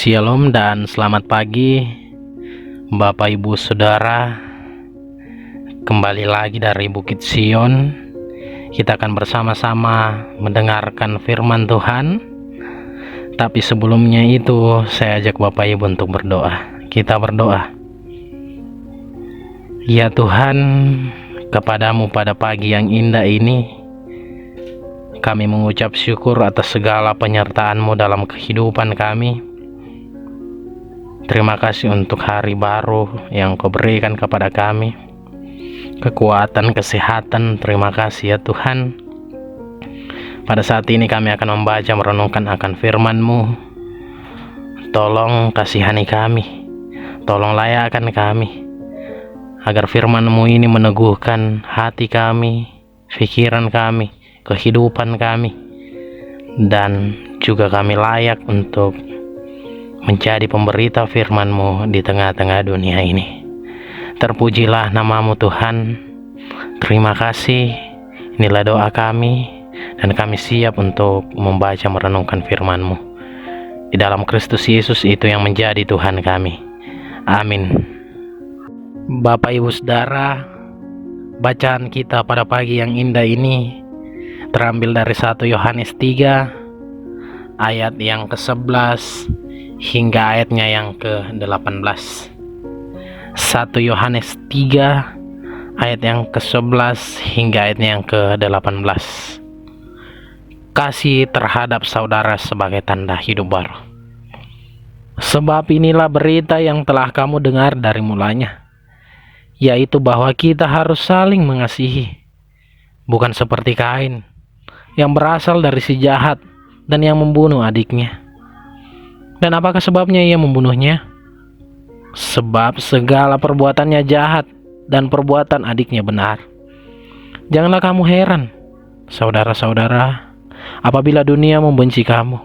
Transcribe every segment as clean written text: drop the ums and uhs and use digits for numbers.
Shalom dan selamat pagi Bapak Ibu Saudara. Kembali lagi dari Bukit Sion. Kita akan bersama-sama mendengarkan firman Tuhan. Tapi sebelumnya itu saya ajak Bapak Ibu untuk berdoa. Kita berdoa. Ya Tuhan, kepadamu pada pagi yang indah ini kami mengucap syukur atas segala penyertaan-Mu dalam kehidupan kami. Terima kasih untuk hari baru yang Kau berikan kepada kami. Kekuatan, kesehatan, terima kasih ya Tuhan. Pada saat ini kami akan membaca merenungkan akan firman-Mu. Tolong kasihani kami, tolong layakkan kami, agar firman-Mu ini meneguhkan hati kami, pikiran kami, kehidupan kami, dan juga kami layak untuk menjadi pemberita firman-Mu di tengah-tengah dunia ini. Terpujilah nama-Mu Tuhan. Terima kasih. Inilah doa kami, dan kami siap untuk membaca merenungkan firman-Mu. Di dalam Kristus Yesus itu yang menjadi Tuhan kami. Amin. Bapak Ibu Saudara, bacaan kita pada pagi yang indah ini terambil dari 1 Yohanes 3 ayat yang ke-11 hingga ayatnya yang ke-18. 1 Yohanes 3 ayat yang ke-11 hingga ayatnya yang ke-18. Kasih terhadap saudara sebagai tanda hidup baru. Sebab inilah berita yang telah kamu dengar dari mulanya, yaitu bahwa kita harus saling mengasihi, bukan seperti Kain yang berasal dari si jahat dan yang membunuh adiknya. Dan apakah sebabnya ia membunuhnya? Sebab segala perbuatannya jahat dan perbuatan adiknya benar. Janganlah kamu heran, saudara-saudara, apabila dunia membenci kamu.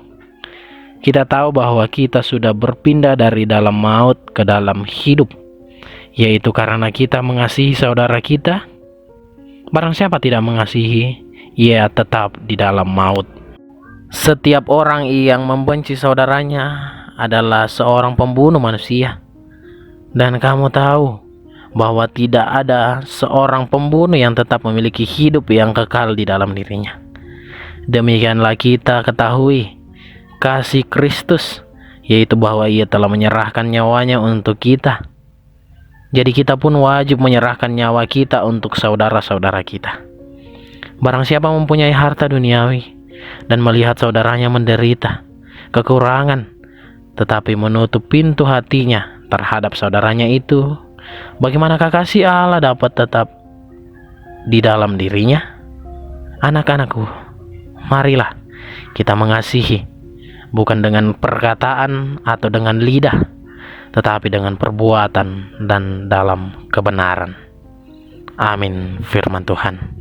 Kita tahu bahwa kita sudah berpindah dari dalam maut ke dalam hidup, yaitu karena kita mengasihi saudara kita. Barang siapa tidak mengasihi, ia tetap di dalam maut. Setiap orang yang membenci saudaranya adalah seorang pembunuh manusia. Dan kamu tahu bahwa tidak ada seorang pembunuh yang tetap memiliki hidup yang kekal di dalam dirinya. Demikianlah kita ketahui kasih Kristus, yaitu bahwa ia telah menyerahkan nyawanya untuk kita. Jadi kita pun wajib menyerahkan nyawa kita untuk saudara-saudara kita. Barang siapa mempunyai harta duniawi dan melihat saudaranya menderita kekurangan, tetapi menutup pintu hatinya terhadap saudaranya itu, bagaimanakah kasih Allah dapat tetap di dalam dirinya? Anak-anakku, marilah kita mengasihi, bukan dengan perkataan atau dengan lidah, tetapi dengan perbuatan dan dalam kebenaran. Amin. Firman Tuhan.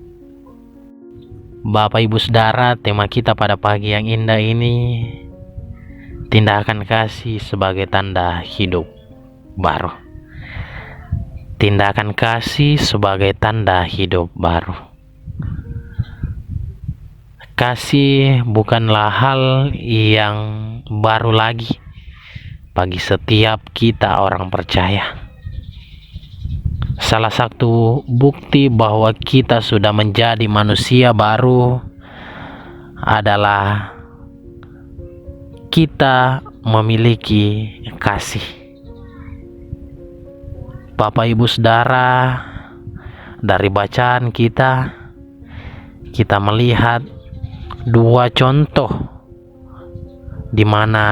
Bapak Ibu Saudara, tema kita pada pagi yang indah ini, tindakan kasih sebagai tanda hidup baru. Tindakan kasih sebagai tanda hidup baru. Kasih bukanlah hal yang baru lagi bagi setiap kita orang percaya. Salah satu bukti bahwa kita sudah menjadi manusia baru adalah kita memiliki kasih. Bapak Ibu Saudara, dari bacaan kita melihat dua contoh di mana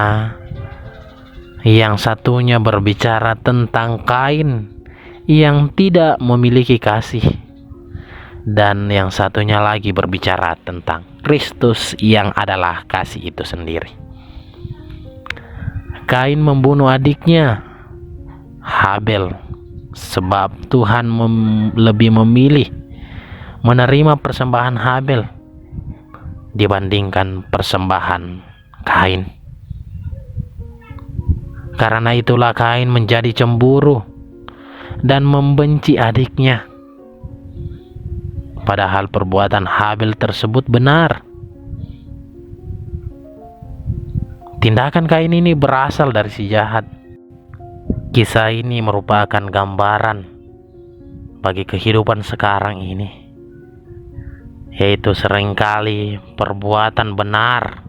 yang satunya berbicara tentang Kain yang tidak memiliki kasih, dan yang satunya lagi berbicara tentang Kristus yang adalah kasih itu sendiri. Kain membunuh adiknya Habel sebab Tuhan lebih memilih menerima persembahan Habel dibandingkan persembahan Kain. Karena itulah Kain menjadi cemburu dan membenci adiknya. Padahal perbuatan Habel tersebut benar. Tindakan Kain ini berasal dari si jahat. Kisah ini merupakan gambaran bagi kehidupan sekarang ini, yaitu seringkali perbuatan benar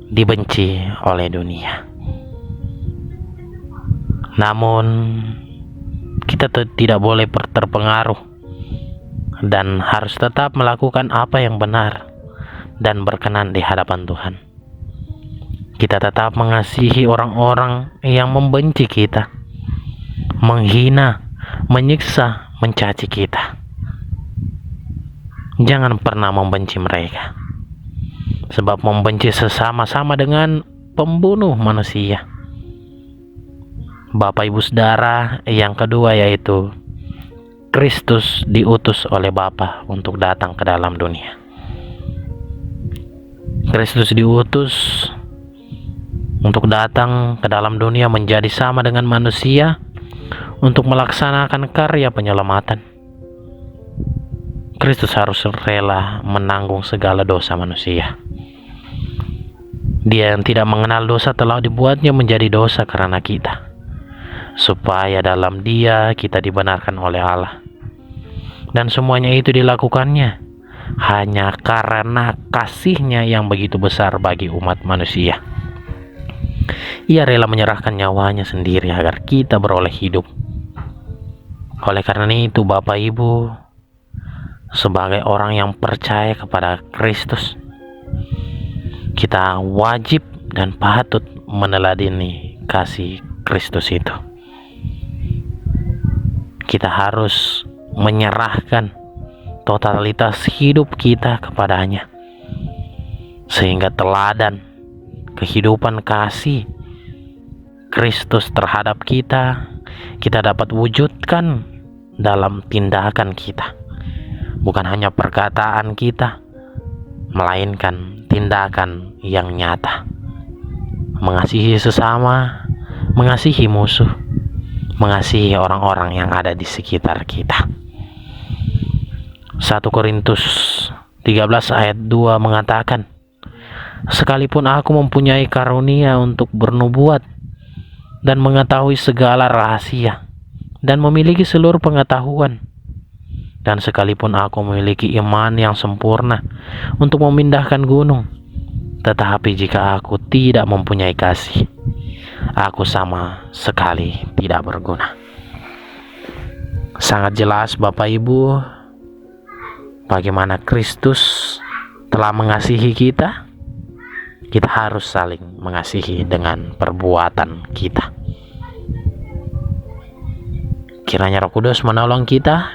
dibenci oleh dunia. Namun kita tidak boleh terpengaruh dan harus tetap melakukan apa yang benar dan berkenan di hadapan Tuhan. Kita tetap mengasihi orang-orang yang membenci kita, menghina, menyiksa, mencaci kita. Jangan pernah membenci mereka, sebab membenci sesama sama dengan pembunuh manusia. Bapak Ibu Saudara, yang kedua yaitu Kristus diutus oleh Bapa untuk datang ke dalam dunia. Kristus diutus untuk datang ke dalam dunia menjadi sama dengan manusia untuk melaksanakan karya penyelamatan. Kristus harus rela menanggung segala dosa manusia. Dia yang tidak mengenal dosa telah dibuatnya menjadi dosa karena kita, supaya dalam Dia kita dibenarkan oleh Allah. Dan semuanya itu dilakukannya hanya karena kasih-Nya yang begitu besar bagi umat manusia. Ia rela menyerahkan nyawanya sendiri agar kita beroleh hidup. Oleh karena itu, Bapak Ibu, sebagai orang yang percaya kepada Kristus, kita wajib dan patut meneladani kasih Kristus itu. Kita harus menyerahkan totalitas hidup kita kepadanya, sehingga teladan kehidupan kasih Kristus terhadap kita dapat wujudkan dalam tindakan kita. Bukan hanya perkataan kita, melainkan tindakan yang nyata. Mengasihi sesama, mengasihi musuh, mengasihi orang-orang yang ada di sekitar kita. 1 Korintus 13 ayat 2 mengatakan, sekalipun aku mempunyai karunia untuk bernubuat dan mengetahui segala rahasia dan memiliki seluruh pengetahuan, dan sekalipun aku memiliki iman yang sempurna untuk memindahkan gunung, tetapi jika aku tidak mempunyai kasih, aku sama sekali tidak berguna. Sangat jelas Bapak Ibu, bagaimana Kristus telah mengasihi kita. Kita harus saling mengasihi dengan perbuatan kita. Kiranya Roh Kudus menolong kita.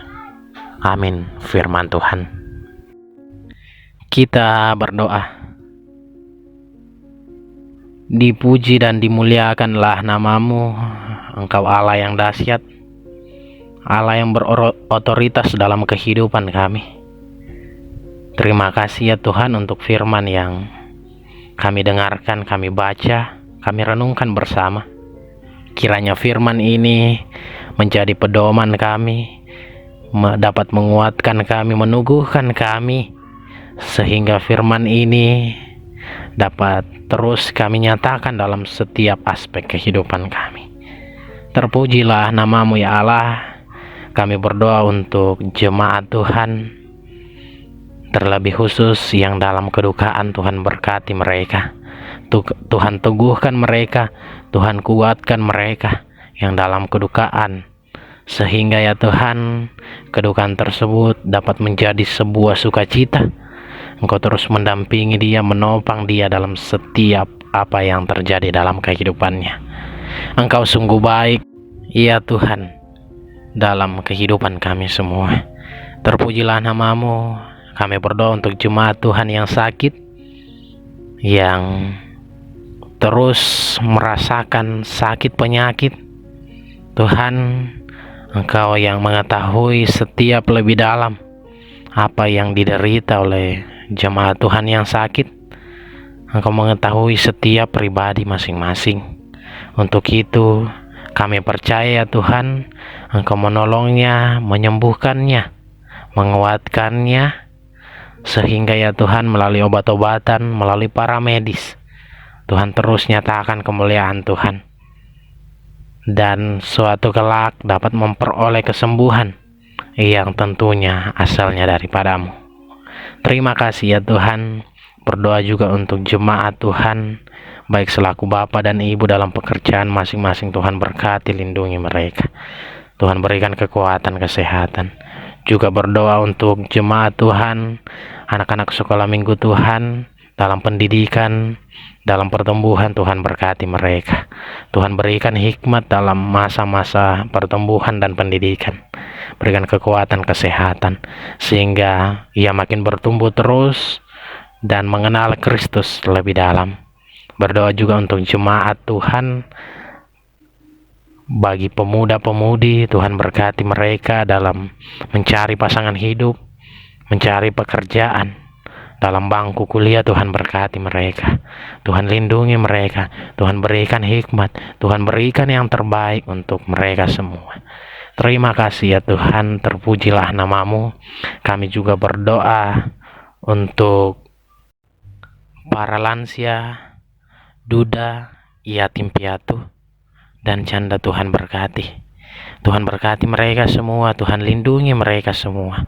Amin. Firman Tuhan. Kita berdoa. Dipuji dan dimuliakanlah nama-Mu, Engkau Allah yang dahsyat, Allah yang berotoritas dalam kehidupan kami. Terima kasih ya Tuhan untuk firman yang kami dengarkan, kami baca, kami renungkan bersama. Kiranya firman ini menjadi pedoman kami, dapat menguatkan kami, meneguhkan kami, sehingga firman ini dapat terus kami nyatakan dalam setiap aspek kehidupan kami. Terpujilah nama-Mu ya Allah. Kami berdoa untuk jemaat Tuhan, terlebih khusus yang dalam kedukaan. Tuhan berkati mereka, Tuhan teguhkan mereka, Tuhan kuatkan mereka yang dalam kedukaan, sehingga ya Tuhan, kedukaan tersebut dapat menjadi sebuah sukacita. Engkau terus mendampingi dia, menopang dia dalam setiap apa yang terjadi dalam kehidupannya. Engkau sungguh baik ya Tuhan dalam kehidupan kami semua. Terpujilah nama-Mu. Kami berdoa untuk jemaat Tuhan yang sakit, yang terus merasakan sakit penyakit. Tuhan, Engkau yang mengetahui setiap lebih dalam apa yang diderita oleh jemaat Tuhan yang sakit. Engkau mengetahui setiap pribadi masing-masing. Untuk itu kami percaya Tuhan, Engkau menolongnya, menyembuhkannya, menguatkannya, sehingga ya Tuhan melalui obat-obatan, melalui para medis, Tuhan terus nyatakan kemuliaan Tuhan, dan suatu kelak dapat memperoleh kesembuhan yang tentunya asalnya daripadamu. Terima kasih ya Tuhan. Berdoa juga untuk jemaat Tuhan, baik selaku Bapa dan Ibu dalam pekerjaan masing-masing. Tuhan berkati, lindungi mereka. Tuhan berikan kekuatan, kesehatan. Juga berdoa untuk jemaat Tuhan, anak-anak sekolah minggu Tuhan, dalam pendidikan, dalam pertumbuhan. Tuhan berkati mereka. Tuhan berikan hikmat dalam masa-masa pertumbuhan dan pendidikan. Berikan kekuatan, kesehatan, sehingga ia makin bertumbuh terus dan mengenal Kristus lebih dalam. Berdoa juga untuk jemaat Tuhan, bagi pemuda-pemudi. Tuhan berkati mereka dalam mencari pasangan hidup, mencari pekerjaan, dalam bangku kuliah. Tuhan berkati mereka. Tuhan lindungi mereka. Tuhan berikan hikmat. Tuhan berikan yang terbaik untuk mereka semua. Terima kasih ya Tuhan. Terpujilah namamu. Kami juga berdoa untuk para lansia, duda, yatim piatu, dan janda. Tuhan berkati. Tuhan berkati mereka semua. Tuhan lindungi mereka semua,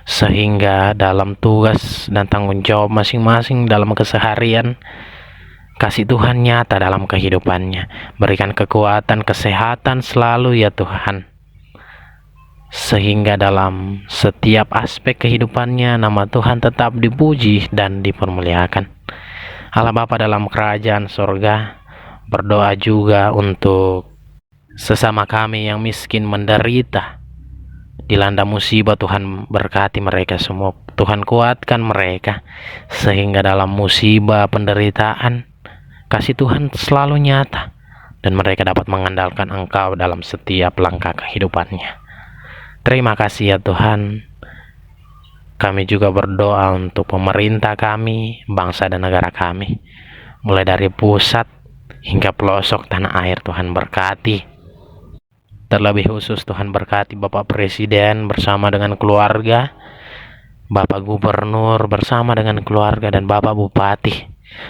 sehingga dalam tugas dan tanggung jawab masing-masing dalam keseharian, kasih Tuhan nyata dalam kehidupannya. Berikan kekuatan, kesehatan selalu ya Tuhan, sehingga dalam setiap aspek kehidupannya nama Tuhan tetap dipuji dan dipermuliakan. Allah Bapa dalam kerajaan sorga, berdoa juga untuk sesama kami yang miskin, menderita, dilanda musibah. Tuhan berkati mereka semua. Tuhan kuatkan mereka, sehingga dalam musibah, penderitaan, kasih Tuhan selalu nyata, dan mereka dapat mengandalkan Engkau dalam setiap langkah kehidupannya. Terima kasih ya Tuhan. Kami juga berdoa untuk pemerintah kami, bangsa dan negara kami, mulai dari pusat hingga pelosok tanah air. Tuhan berkati. Terlebih khusus Tuhan berkati Bapak Presiden bersama dengan keluarga, Bapak Gubernur bersama dengan keluarga, dan Bapak Bupati,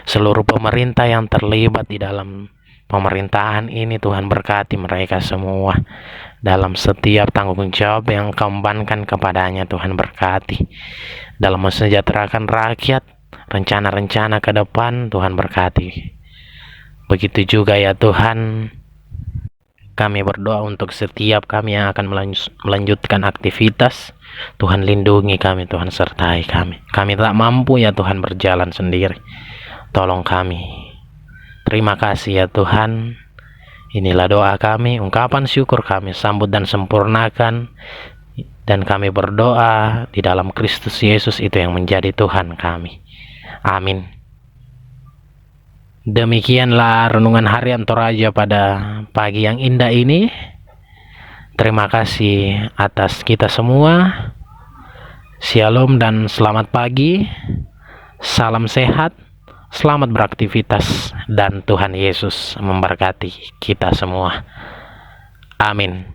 seluruh pemerintah yang terlibat di dalam pemerintahan ini. Tuhan berkati mereka semua dalam setiap tanggung jawab yang Engkau embankan kepadanya. Tuhan berkati dalam mensejahterakan rakyat, rencana-rencana ke depan. Tuhan berkati. Begitu juga ya Tuhan, kami berdoa untuk setiap kami yang akan melanjutkan aktivitas. Tuhan lindungi kami, Tuhan sertai kami. Kami tak mampu ya Tuhan berjalan sendiri. Tolong kami. Terima kasih ya Tuhan. Inilah doa kami, ungkapan syukur kami, sambut dan sempurnakan. Dan kami berdoa di dalam Kristus Yesus, itu yang menjadi Tuhan kami. Amin. Demikianlah renungan harian Toraja pada pagi yang indah ini. Terima kasih atas kita semua. Shalom dan selamat pagi. Salam sehat, selamat beraktivitas, dan Tuhan Yesus memberkati kita semua. Amin.